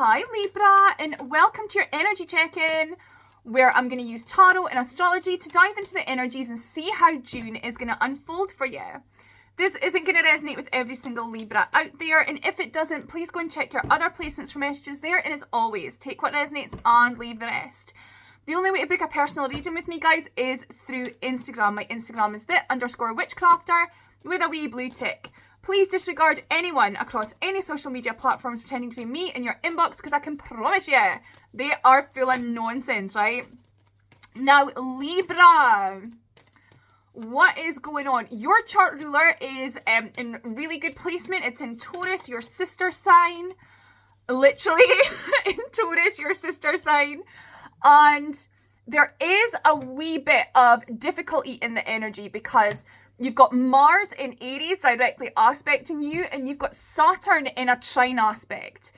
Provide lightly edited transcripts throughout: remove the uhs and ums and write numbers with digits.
Hi Libra, and welcome to your energy check-in, where I'm going to use tarot and astrology to dive into the energies and see how June is going to unfold for you. This isn't going to resonate with every single Libra out there, and if it doesn't, please go and check your other placements for messages there, and as always, take what resonates and leave the rest. The only way to book a personal reading with me, guys, is through Instagram. My Instagram is _witchcrafter with a wee blue tick. Please disregard anyone across any social media platforms pretending to be me in your inbox, because I can promise you, they are full of nonsense, right? Now, Libra, what is going on? Your chart ruler is in really good placement. It's in Taurus, your sister sign. Literally, in Taurus, your sister sign. And there is a wee bit of difficulty in the energy because you've got Mars in Aries directly aspecting you, and you've got Saturn in a trine aspect.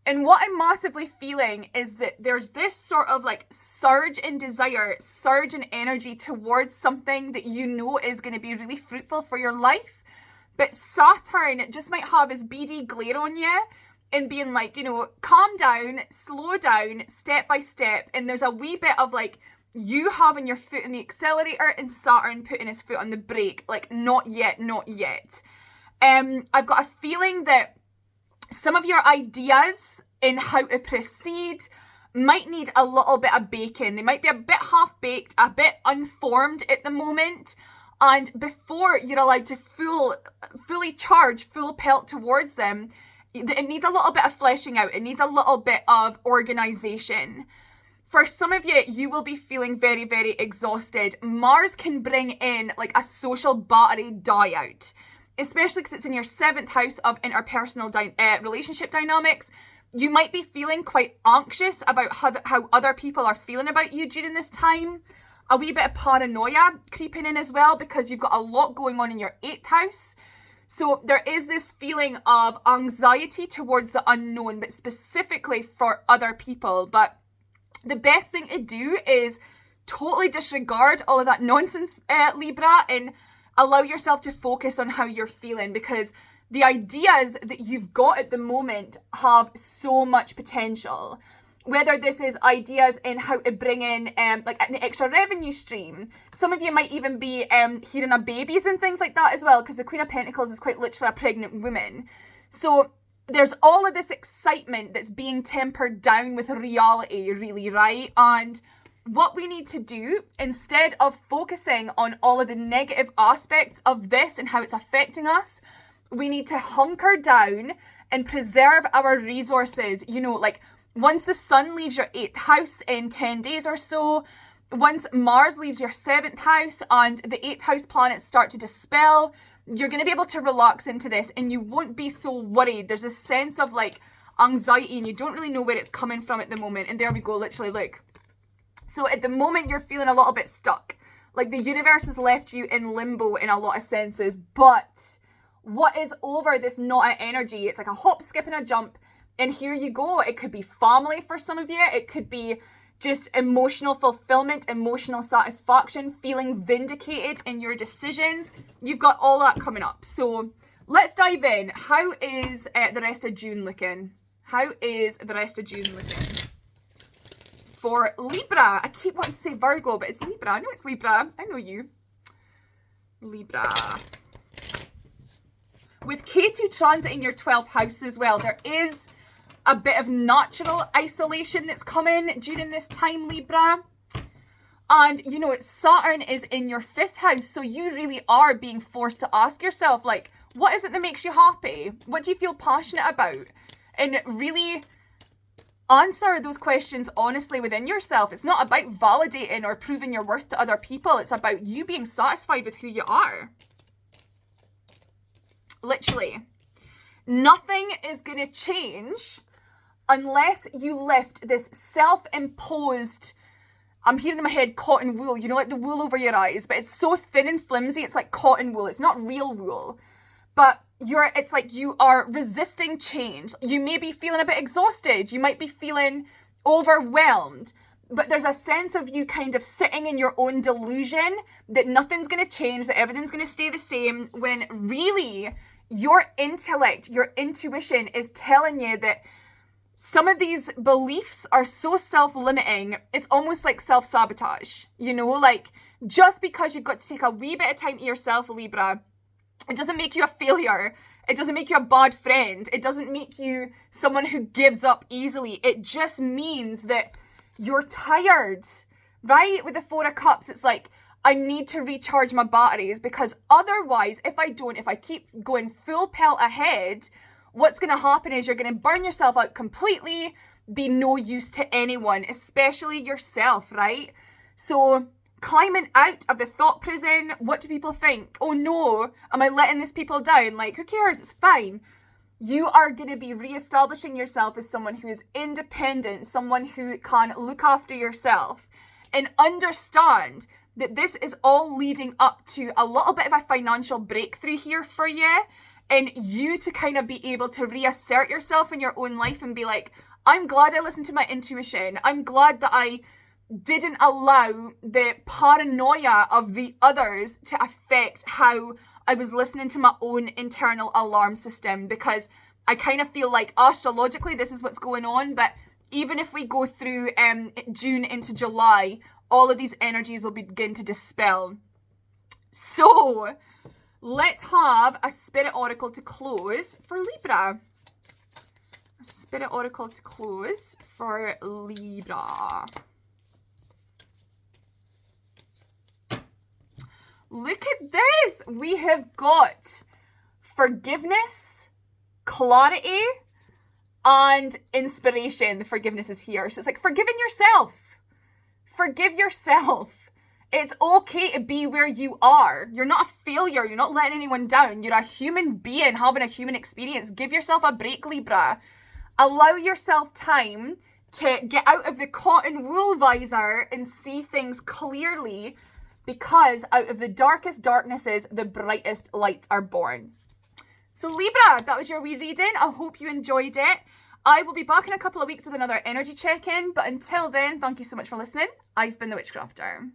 And what I'm massively feeling is that there's this sort of like surge in desire, surge in energy towards something that you know is going to be really fruitful for your life. But Saturn just might have his beady glare on you and being like, you know, calm down, slow down, step by step. And there's a wee bit of like, you having your foot in the accelerator and Saturn putting his foot on the brake. Like, not yet, not yet. I've got a feeling that some of your ideas in how to proceed might need a little bit of baking. They might be a bit half-baked, a bit unformed at the moment. And before you're allowed to fully charge, full pelt towards them, it needs a little bit of fleshing out. It needs a little bit of organization. For some of you, you will be feeling very, very exhausted. Mars can bring in like a social battery die out, especially because it's in your 7th house of interpersonal relationship dynamics. You might be feeling quite anxious about how other people are feeling about you during this time. A wee bit of paranoia creeping in as well, because you've got a lot going on in your 8th house. So there is this feeling of anxiety towards the unknown, but specifically for other people. But the best thing to do is totally disregard all of that nonsense, Libra, and allow yourself to focus on how you're feeling, because the ideas that you've got at the moment have so much potential. Whether this is ideas in how to bring in like an extra revenue stream. Some of you might even be hearing of babies and things like that as well, because the Queen of Pentacles is quite literally a pregnant woman. So there's all of this excitement that's being tempered down with reality, really, right? And what we need to do, instead of focusing on all of the negative aspects of this and how it's affecting us, we need to hunker down and preserve our resources. You know, like once the sun leaves your 8th house in 10 days or so, once Mars leaves your 7th house and the 8th house planets start to dispel, you're going to be able to relax into this and you won't be so worried. There's a sense of like anxiety and you don't really know where it's coming from at the moment. And there we go, literally, look. So at the moment, you're feeling a little bit stuck. Like the universe has left you in limbo in a lot of senses. But what is over this knot of energy? It's like a hop, skip, and a jump. And here you go. It could be family for some of you. It could be just emotional fulfillment, emotional satisfaction, feeling vindicated in your decisions. You've got all that coming up. So let's dive in. How is the rest of June looking? How is the rest of June looking for Libra? I keep wanting to say Virgo, but it's Libra. I know it's Libra. I know you. Libra. With K2 transit in your 12th house as well, there is a bit of natural isolation that's coming during this time, Libra. And, you know, Saturn is in your 5th house, so you really are being forced to ask yourself, like, what is it that makes you happy? What do you feel passionate about? And really answer those questions honestly within yourself. It's not about validating or proving your worth to other people. It's about you being satisfied with who you are. Literally. Nothing is going to change unless you lift this self-imposed, I'm hearing in my head cotton wool, you know, like the wool over your eyes, but it's so thin and flimsy, it's like cotton wool. It's not real wool. But it's like you are resisting change. You may be feeling a bit exhausted. You might be feeling overwhelmed. But there's a sense of you kind of sitting in your own delusion that nothing's going to change, that everything's going to stay the same, when really your intellect, your intuition is telling you that some of these beliefs are so self-limiting, it's almost like self-sabotage. You know, like, just because you've got to take a wee bit of time to yourself, Libra, it doesn't make you a failure. It doesn't make you a bad friend. It doesn't make you someone who gives up easily. It just means that you're tired, right? With the Four of Cups, it's like, I need to recharge my batteries, because otherwise, if I keep going full pelt ahead, what's going to happen is you're going to burn yourself out completely, be no use to anyone, especially yourself, right? So climbing out of the thought prison, what do people think? Oh no, am I letting these people down? Like, who cares? It's fine. You are going to be reestablishing yourself as someone who is independent, someone who can look after yourself, and understand that this is all leading up to a little bit of a financial breakthrough here for you, and you to kind of be able to reassert yourself in your own life and be like, I'm glad I listened to my intuition. I'm glad that I didn't allow the paranoia of the others to affect how I was listening to my own internal alarm system, because I kind of feel like astrologically this is what's going on, but even if we go through June into July, all of these energies will begin to dispel. So let's have a spirit oracle to close for Libra. A spirit oracle to close for Libra. Look at this. We have got forgiveness, clarity, and inspiration. The forgiveness is here. So it's like forgiving yourself. Forgive yourself. It's okay to be where you are. You're not a failure. You're not letting anyone down. You're a human being having a human experience. Give yourself a break, Libra. Allow yourself time to get out of the cotton wool visor and see things clearly, because out of the darkest darknesses, the brightest lights are born. So Libra, that was your wee reading. I hope you enjoyed it. I will be back in a couple of weeks with another energy check-in, but until then, thank you so much for listening. I've been the Witchcrafter.